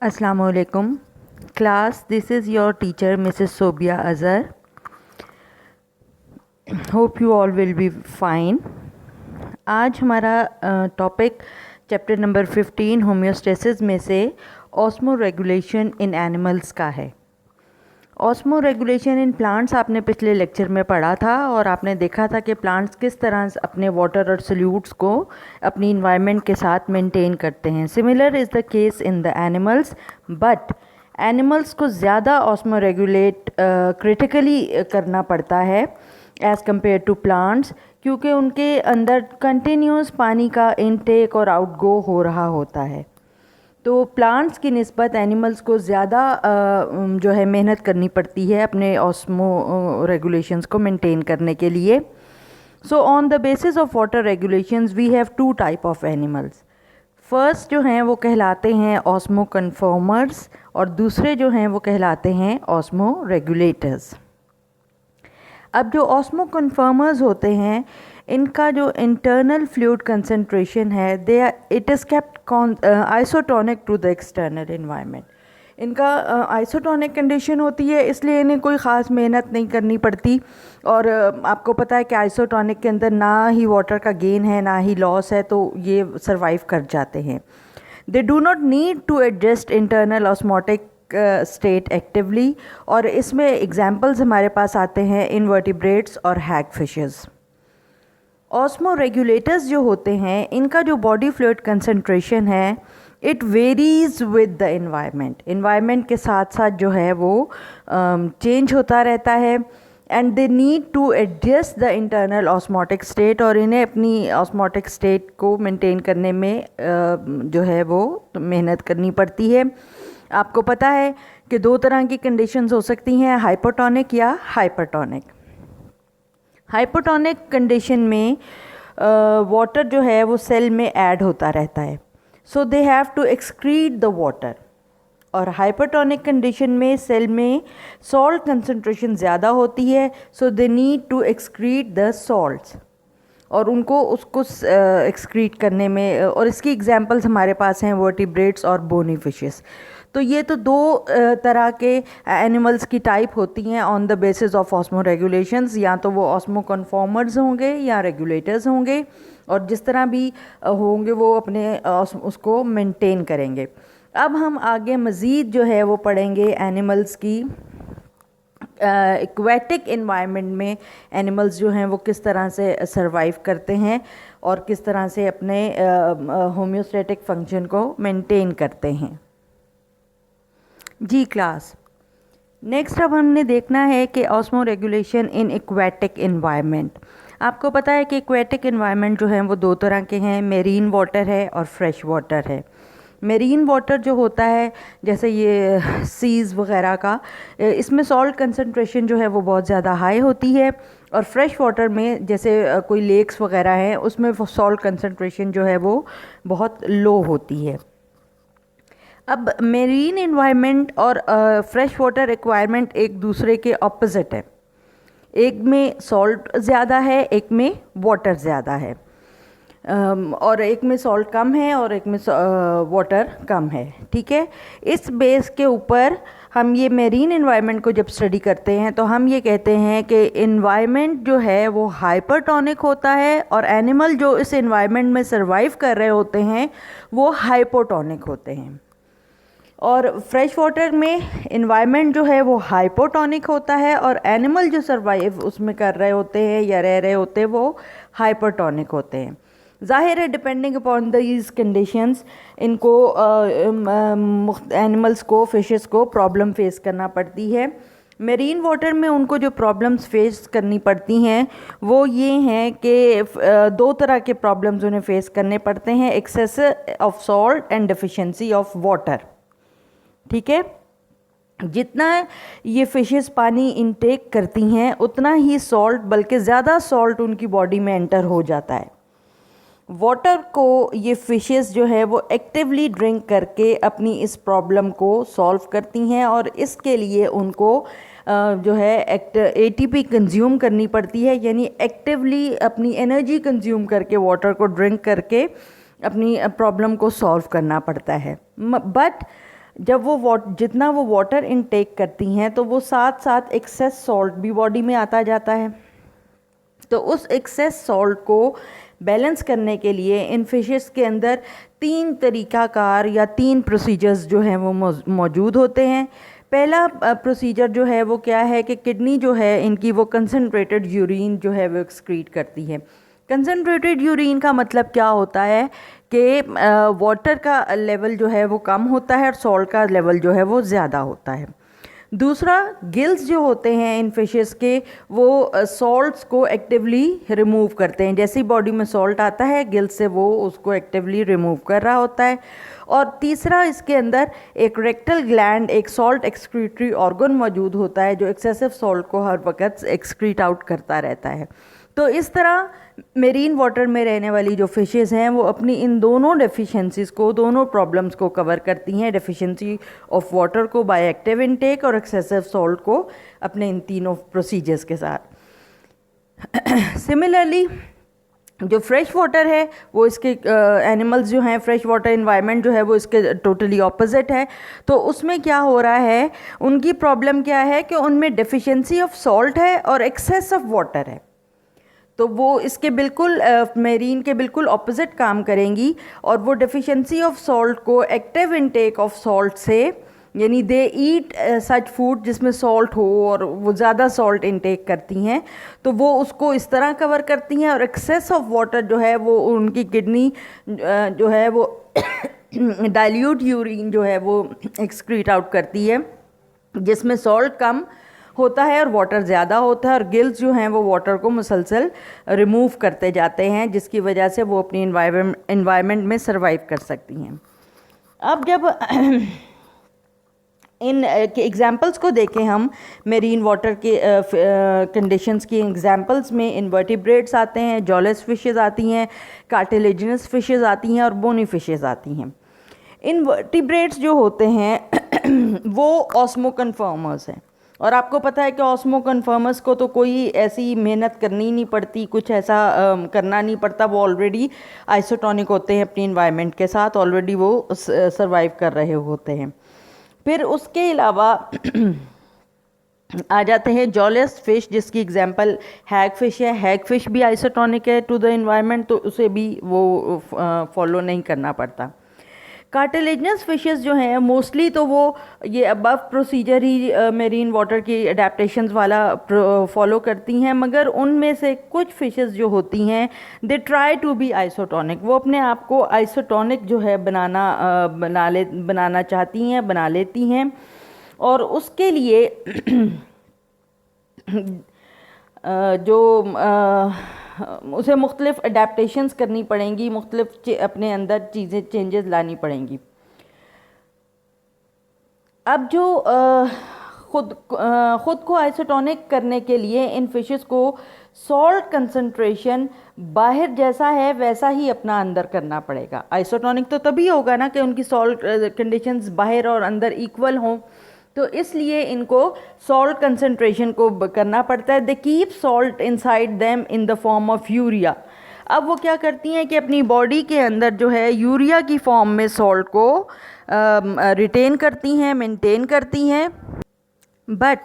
Assalamu alaikum. Class, this is your teacher Mrs. Sobia Azhar. Hope you all will be fine. आज हमारा topic chapter number 15 homeostasis में से osmo regulation in animals का है। Osmo regulation in plants आपने पिछले lecture में पढ़ा था और आपने देखा था कि प्लांट्स किस तरह अपने वाटर और सोल्यूट्स को अपनी इन्वायरमेंट के साथ मेंटेन करते हैं। Similar is the case in the animals, but animals को ज़्यादा ऑस्मो रेगुलेट क्रिटिकली करना पड़ता है एज़ कम्पेयर टू प्लांट्स, क्योंकि उनके अंदर कंटिन्यूस पानी का इनटेक और आउटगो हो रहा होता है। तो प्लांट्स की निस्बत एनिमल्स को ज़्यादा जो है मेहनत करनी पड़ती है अपने ऑस्मो रेगुलेशंस को मेंटेन करने के लिए। So on the basis of water regulations we have two type of animals. First जो हैं वो कहलाते हैं ऑस्मो कन्फर्मर्स और दूसरे जो हैं वो कहलाते हैं ऑस्मो रेगुलेटर्स। अब जो ऑस्मो कन्फर्मर्स होते हैं इनका जो इंटरनल फ्लूइड कंसंट्रेशन है it is kept isotonic to the external environment. इनका आइसोटोनिक कंडीशन होती है, इसलिए इन्हें कोई ख़ास मेहनत नहीं करनी पड़ती। और आपको पता है कि आइसोटोनिक के अंदर ना ही वाटर का गेन है ना ही लॉस है, तो ये सर्वाइव कर जाते हैं। They do not need to adjust internal osmotic state actively, और इसमें एग्जाम्पल्स हमारे पास आते हैं इनवर्टिब्रेट्स और हैग फिशेस। ऑस्मो रेगुलेटर्स जो होते हैं इनका जो बॉडी फ्लूइड कंसंट्रेशन है it varies with the environment के साथ साथ जो है वो चेंज होता रहता है। And they need to adjust the internal osmotic state, और इन्हें अपनी ऑस्मोटिक स्टेट को मेंटेन करने में जो है वो मेहनत करनी पड़ती है। आपको पता है कि दो तरह की कंडीशंस हो सकती हैं, हाइपोटोनिक या हाइपरटोनिक। हाइपोटोनिक कंडीशन में वाटर जो है वो सेल में ऐड होता रहता है, so they have to excrete the water. और हाइपरटोनिक कंडीशन में सेल में सॉल्ट कंसंट्रेशन ज़्यादा होती है, so they need to excrete the salts, और उनको उसको एक्सक्रीट करने में, और इसकी एग्जांपल्स हमारे पास हैं वर्टिब्रेट्स और बोनी फिशेस। तो ये तो दो तरह के एनिमल्स की टाइप होती हैं on the basis of osmo regulations. या तो वो ऑस्मो कन्फॉर्मर्स होंगे या रेगुलेटर्स होंगे, और जिस तरह भी होंगे वो अपने उसको मेंटेन करेंगे। अब हम आगे मज़ीद जो है वो पढ़ेंगे एनिमल्स की एक्वेटिक इन्वायरमेंट में एनिमल्स जो हैं वो किस तरह से सर्वाइव करते हैं और किस तरह से अपने होम्योस्टेटिक फंक्शन को मेंटेन करते हैं। जी क्लास, नेक्स्ट अब हमने देखना है कि osmo regulation in aquatic environment. आपको पता है कि एक्वेटिक इन्वायरमेंट जो है वो दो तरह के हैं, मेरीन वाटर है और फ्रेश वाटर है। मेरीन वाटर जो होता है जैसे ये सीज़ वगैरह का, इसमें सॉल्ट कंसंट्रेशन जो है वो बहुत ज़्यादा हाई होती है, और फ्रेश वाटर में जैसे कोई लेक्स वगैरह हैं उसमें सॉल्ट कंसंट्रेशन जो है वो बहुत लो होती है। अब मेरीन इन्वायरमेंट और फ्रेश वाटर रिक्वायरमेंट एक दूसरे के ऑपोजिट है। एक में सॉल्ट ज़्यादा है, एक में वाटर ज़्यादा है, और एक में सॉल्ट कम है और एक में वाटर कम है। ठीक है, इस बेस के ऊपर हम ये मेरीन इन्वायरमेंट को जब स्टडी करते हैं तो हम ये कहते हैं कि इन्वायरमेंट जो है वो हाइपरटोनिक होता है, और एनिमल जो इस इन्वायरमेंट में सर्वाइव कर रहे होते हैं वो हाइपोटोनिक होते हैं। और फ्रेश वाटर में इन्वायरमेंट जो है वो हाइपोटोनिक होता है, और एनिमल जो सर्वाइव उसमें कर रहे होते हैं या रह रहे होते हैं वो हाइपरटोनिक होते हैं। ज़ाहिर है डिपेंडिंग अपॉन दीज कंडीशंस इनको एनिमल्स को, फिशेस को प्रॉब्लम फेस करना पड़ती है। मेरीन वाटर में उनको जो प्रॉब्लम्स फेस करनी पड़ती हैं वो ये हैं कि दो तरह के प्रॉब्लम्स उन्हें फेस करने पड़ते हैं, excess of salt and deficiency of water. ठीक है, जितना ये फिशेस पानी इनटेक करती हैं उतना ही सॉल्ट, बल्कि ज़्यादा सॉल्ट उनकी बॉडी में एंटर हो जाता है। वाटर को ये फिशेस जो है वो एक्टिवली ड्रिंक करके अपनी इस प्रॉब्लम को सॉल्व करती हैं, और इसके लिए उनको जो है एटीपी कंज्यूम करनी पड़ती है, यानी एक्टिवली अपनी एनर्जी कंज्यूम करके वाटर को ड्रिंक करके अपनी प्रॉब्लम को सॉल्व करना पड़ता है। बट जब वो जितना वो वाटर इनटेक करती हैं तो वो साथ साथ एक्सेस सॉल्ट भी बॉडी में आता जाता है। तो उस एक्सेस सॉल्ट को बैलेंस करने के लिए इन फिशेस के अंदर 3 तरीक़ाकार या 3 प्रोसीजर्स जो हैं वो मौजूद होते हैं। पहला प्रोसीजर जो है वो क्या है कि किडनी जो है इनकी वो कंसनट्रेटेड यूरिन जो है वो एक्सक्रीट करती है। कंसनट्रेटेड यूरिन का मतलब क्या होता है कि वाटर का लेवल जो है वो कम होता है और सॉल्ट का लेवल जो है वो ज़्यादा होता है। दूसरा, गिल्स जो होते हैं इन फिशेस के वो सॉल्ट्स को एक्टिवली रिमूव करते हैं। जैसे ही बॉडी में सॉल्ट आता है गिल्स से वो उसको एक्टिवली रिमूव कर रहा होता है। और तीसरा, इसके अंदर एक रेक्टल ग्लैंड, एक सॉल्ट एक्सक्रीटरी ऑर्गन मौजूद होता है जो एक्सेसिव सॉल्ट को हर वक्त एक्सक्रीट आउट करता रहता है। तो इस तरह मेरीन वाटर में रहने वाली जो फिशेस हैं वो अपनी इन दोनों डेफिशिएंसीज़ को, दोनों प्रॉब्लम्स को कवर करती हैं, डेफिशिएंसी ऑफ वाटर को बाय एक्टिव इनटेक और एक्सेसिव सॉल्ट को अपने इन तीनों प्रोसीजर्स के साथ। सिमिलरली जो फ्रेश वाटर है वो इसके एनिमल्स जो हैं, फ्रेश वाटर इन्वायरमेंट जो है वो इसके टोटली ऑपोजिट है। तो उसमें क्या हो रहा है, उनकी प्रॉब्लम क्या है कि उनमें डेफिशिएंसी ऑफ सॉल्ट है और एक्सेस ऑफ वाटर है। तो वो इसके बिल्कुल मेरीन के बिल्कुल ऑपोजिट काम करेंगी और वो डेफिशिएंसी ऑफ सॉल्ट को एक्टिव इनटेक ऑफ सॉल्ट से, यानी दे ईट सच फूड जिसमें सॉल्ट हो और वो ज़्यादा सॉल्ट इनटेक करती हैं, तो वो उसको इस तरह कवर करती हैं। और एक्सेस ऑफ वाटर जो है वो उनकी किडनी जो है वो डाइल्यूट यूरिन जो है वो एक्सक्रीट आउट करती है जिसमें सॉल्ट कम होता है और वाटर ज़्यादा होता है। और गिल्स जो हैं वो वाटर को मुसलसल रिमूव करते जाते हैं जिसकी वजह से वो अपनी इन्वायरमेंट में सरवाइव कर सकती हैं। अब जब इन के एग्जांपल्स को देखें हम, मेरीन वाटर के कंडीशंस की एग्जांपल्स में इनवर्टिब्रेट्स आते हैं, जॉलेस फिशेस आती हैं, कार्टिलेजिनस फिशेस आती हैं और बोनी फिशेस आती हैं। इनवर्टिब्रेट्स जो होते हैं वो ऑस्मो कन्फर्मर्स हैं और आपको पता है कि ऑस्मो कन्फर्मर्स को तो कोई ऐसी मेहनत करनी नहीं पड़ती, कुछ ऐसा करना नहीं पड़ता, वो ऑलरेडी आइसोटोनिक होते हैं अपनी इन्वायरमेंट के साथ, ऑलरेडी वो सरवाइव कर रहे होते हैं। फिर उसके अलावा आ जाते हैं जॉलेस फिश जिसकी एग्जांपल हैग फिश है। हैग फिश भी आइसोटोनिक है टू द इन्वायरमेंट, तो उसे भी वो फॉलो नहीं करना पड़ता। कार्टिलेजिनस फिशेस जो हैं मोस्टली तो वो ये अबव प्रोसीजर ही मेरीन वाटर की एडेप्टेशंस वाला फॉलो करती हैं, मगर उनमें से कुछ फिशेस जो होती हैं they try to be isotonic, वो अपने आप को आइसोटोनिक जो है बनाना चाहती हैं, बना लेती हैं। और उसके लिए उसे मुख्तलिफ अडेप्टेशंस करनी पड़ेंगी, मुख्तलिफ अपने अंदर चेंजेस लानी पड़ेंगी। अब जो खुद को आइसोटोनिक करने के लिए इन फिशेस को सॉल्ट कंसंट्रेशन बाहर जैसा है वैसा ही अपना अंदर करना पड़ेगा। आइसोटोनिक तो तभी होगा ना कि उनकी सॉल्ट कंडीशंस बाहर और अंदर इक्वल हों, तो इसलिए इनको सॉल्ट कंसंट्रेशन को करना पड़ता है। They keep salt inside them in the form of urea. अब वो क्या करती हैं कि अपनी बॉडी के अंदर जो है यूरिया की फॉर्म में सॉल्ट को रिटेन करती हैं, मेंटेन करती हैं। बट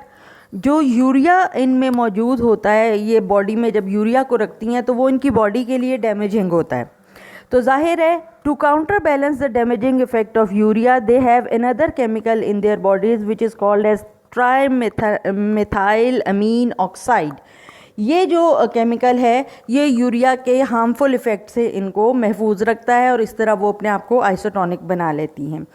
जो यूरिया इनमें मौजूद होता है, ये बॉडी में जब यूरिया को रखती हैं तो वो इनकी बॉडी के लिए डैमेजिंग होता है। तो जाहिर है to counter balance the damaging effect of urea they have another chemical in their bodies which is called as trimethyl amine oxide. ये जो केमिकल है ये यूरिया के हार्मफुल इफ़ेक्ट से इनको महफूज रखता है और इस तरह वो अपने आप को आइसोटोनिक बना लेती हैं।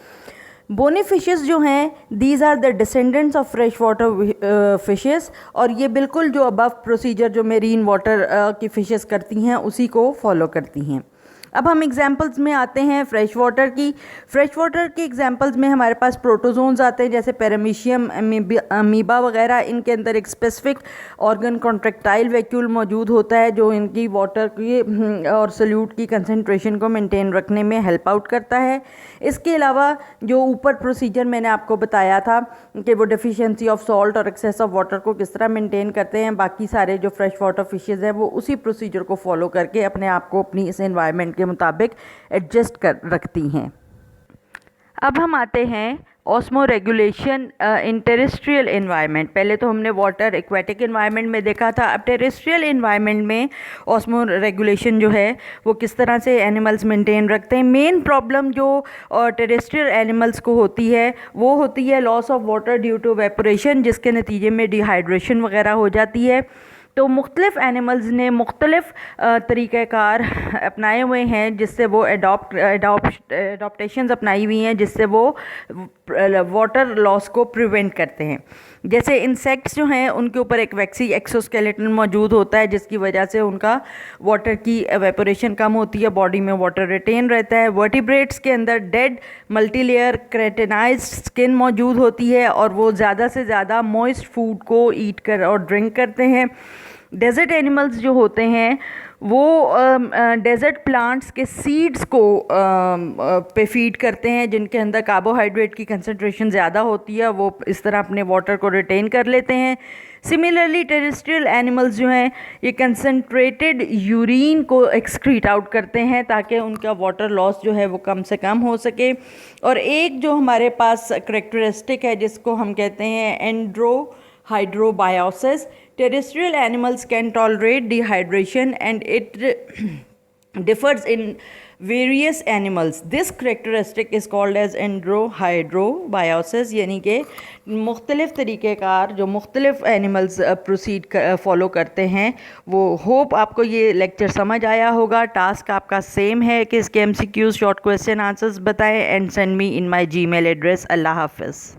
बोनी फिशेस जो हैं these are the descendants of fresh water fishes, और ये बिल्कुल जो अबव प्रोसीजर जो मेरीन वाटर की फिशेस करती हैं उसी को फॉलो करती हैं। अब हम एग्जांपल्स में आते हैं फ्रेश वाटर की। फ्रेश वाटर की एग्जांपल्स में हमारे पास प्रोटोजोन्स आते हैं जैसे पैरामीशियम, अमीबा वगैरह। इनके अंदर एक स्पेसिफिक ऑर्गन कॉन्ट्रेक्टाइल वैक्यूल मौजूद होता है जो इनकी वाटर की और सल्यूट की कंसंट्रेशन को मेंटेन रखने में हेल्प आउट करता है। इसके अलावा जो ऊपर प्रोसीजर मैंने आपको बताया था कि वो डेफिशिएंसी ऑफ सॉल्ट और एक्सेस ऑफ वाटर को किस तरह मेंटेन करते हैं, बाकी सारे जो फ्रेश वाटर फिशेज़ हैं वो उसी प्रोसीजर को फॉलो करके अपने आप को अपनी इस एनवायरनमेंट के मुताबिक एडजस्ट कर रखती हैं। अब हम आते हैं osmo regulation in terrestrial environment. पहले तो हमने वाटर एक्वेटिक एनवायरनमेंट में देखा था, अब टेरेस्ट्रियल एनवायरनमेंट में ऑस्मो रेगुलेशन जो है वो किस तरह से एनिमल्स मेंटेन रखते हैं। मेन प्रॉब्लम जो टेरेस्ट्रियल एनिमल्स को होती है वो होती है loss of water due to evaporation, जिसके नतीजे में डिहाइड्रेशन वगैरह हो जाती है। तो मुख्तलिफ़ एनिमल्स ने मुख्तलिफ़ तरीक़ाकार अपनाए हुए हैं जिससे वो एडॉप्टेशंस अपनाई हुई हैं जिससे वो वाटर लॉस को प्रिवेंट करते हैं। जैसे इंसेक्ट्स जो हैं उनके ऊपर एक वैक्सी एक्सोस्केलेटन मौजूद होता है जिसकी वजह से उनका वाटर की एवेपोरेशन कम होती है, बॉडी में वाटर रिटेन रहता है। वर्टिब्रेट्स के अंदर डेड मल्टीलेयर क्रेटिनाइज्ड स्किन मौजूद होती है और वो ज़्यादा से ज़्यादा मॉइस्ट फूड को ईट कर और ड्रिंक करते हैं। डेजर्ट एनिमल्स जो होते हैं वो डेजर्ट प्लांट्स के सीड्स को पे फीड करते हैं जिनके अंदर कार्बोहाइड्रेट की कंसंट्रेशन ज़्यादा होती है, वो इस तरह अपने वाटर को रिटेन कर लेते हैं। सिमिलरली टेरेस्ट्रियल एनिमल्स जो हैं ये कंसंट्रेटेड यूरिन को एक्सक्रीट आउट करते हैं ताकि उनका वाटर लॉस जो है वो कम से कम हो सके। और एक जो हमारे पास करेक्टरिस्टिक है जिसको हम कहते हैं एंड्रोहाइड्रोबायोसिस। Terrestrial animals can tolerate dehydration and it differs in various animals. This characteristic is called as एंड्रोहाइड्रोबायोसिस, यानी कि मुख्तलिफ़ तरीक़ेकार जो मुख्तलिफ़ एनिमल्स फॉलो करते हैं वो। होप आपको ये लेक्चर समझ आया होगा। टास्क आपका सेम है कि इसके MCQs शॉर्ट क्वेश्चन आंसर्स बताएं and send me in my Gmail address. अल्लाह हाफ़िज़।